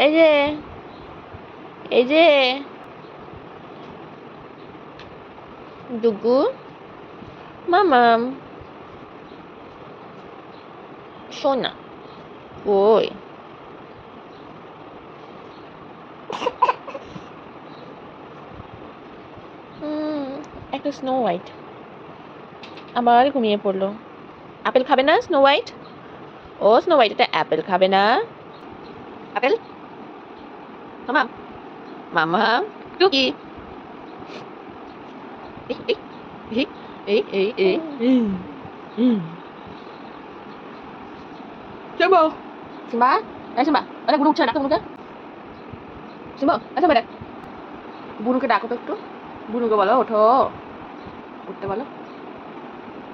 এই যে এই যে ডুগু মামাম সোনা ওই একটা স্নো হোয়াইট আবার ঘুমিয়ে পড়লো। আপেল খাবে না স্নো হোয়াইট? ও স্নো হোয়াইট, এটা অ্যাপেল খাবে না? আপেল মামা মামা টুকি এই এই এই এই Simba Simba Simba ada burung cana burung Simba Simba দেখ বুনুকে ডাকো তো একটু বুনুকে বলো ওঠো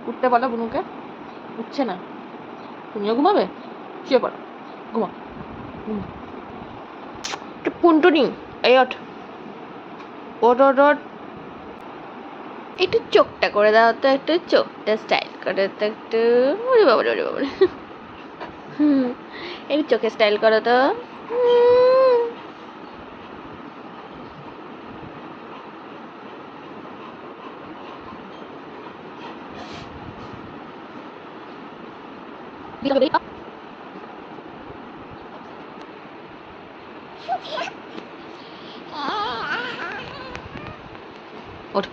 উঠতে বলো বুনুকে উঠছে না তুমিও ঘুমাবে শুয়ে পড়ো ঘুমাও পুন্টুনি এই ওঠ ওঠ ওঠ ওঠ একটু চোখটা করে দাও তো একটু চোখটা স্টাইল করে তো একটু ওরে বাবা একটু চোখে স্টাইল করো তো ওঠ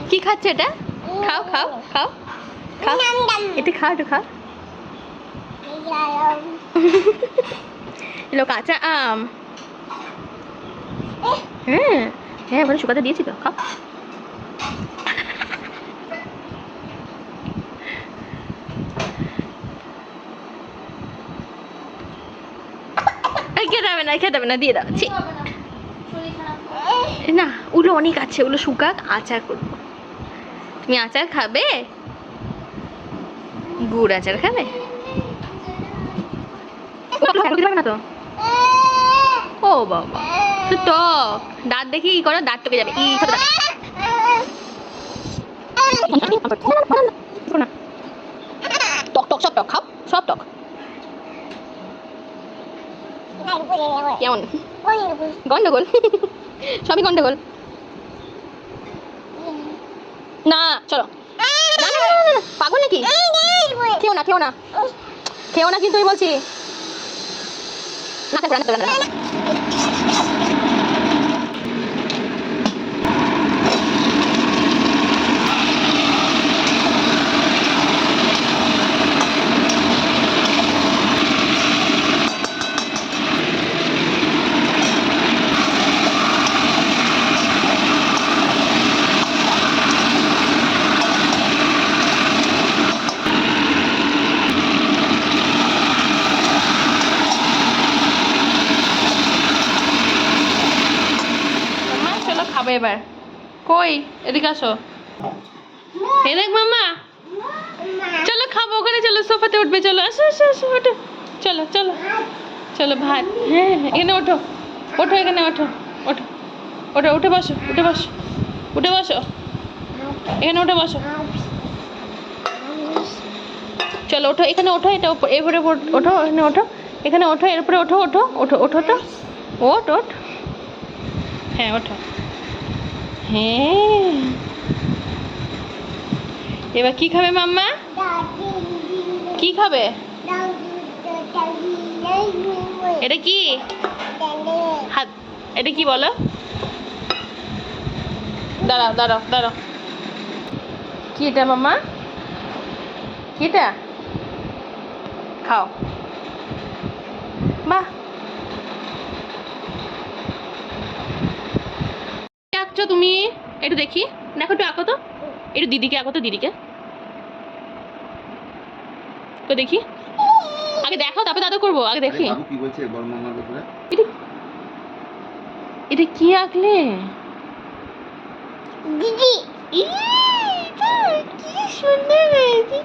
কি খাচ্ছে এটা? খাও খাও খাও খাও এটা খাও একটু খাও এলো কাঁচা আম হ্যাঁ হ্যাঁ মানে শুকাতে দিয়েছি তো খাও খেতে হবে না দিয়ে দাও না ওগুলো অনেক আছে ওগুলো শুকাক আচার করবো তুমি আচার খাবে গুড় আচার খাবে না তো ও বাবা তো দাঁত দেখি কি করো দাঁত টকে যাবে টক টক সব টক খাও সব টক কেমন গন্ডগোল সবই গন্ডগোল না চলো পাগল নাকি খেও না কিন্তু আমি বলছি না খাবে এবার কই এদিকে আসো এই দেখ মামা চলো খাবো ওখানে চলো সোফাতে উঠবে চলো আসো আসো আসো ওঠো চলো চলো চলো ভাত হ্যাঁ এখানে ওঠো এখানে ওঠো উঠে বসো এখানে উঠে বসো চলো ওঠো এখানে ওঠো এটা এরপরে ওঠো এখানে ওঠো এরপরে ওঠো তো ওঠ হ্যাঁ ওঠো হ্যাঁ এবার কি খাবে মাম্মা কি খাবে এটা কি হাত এটা কি বলো দাঁড়াও কি এটা মাম্মা কি এটা খাও বাহ আঁকছো তুমি একটু দেখি দেখো একটু আঁকো তো একটু দিদিকে আঁকো তো দিদিকে দেখি আগে দেখাও তারপরে দাদা করবো আগে দেখি এটা কি আঁকলে দিদি কি সুন্দর হয়েছে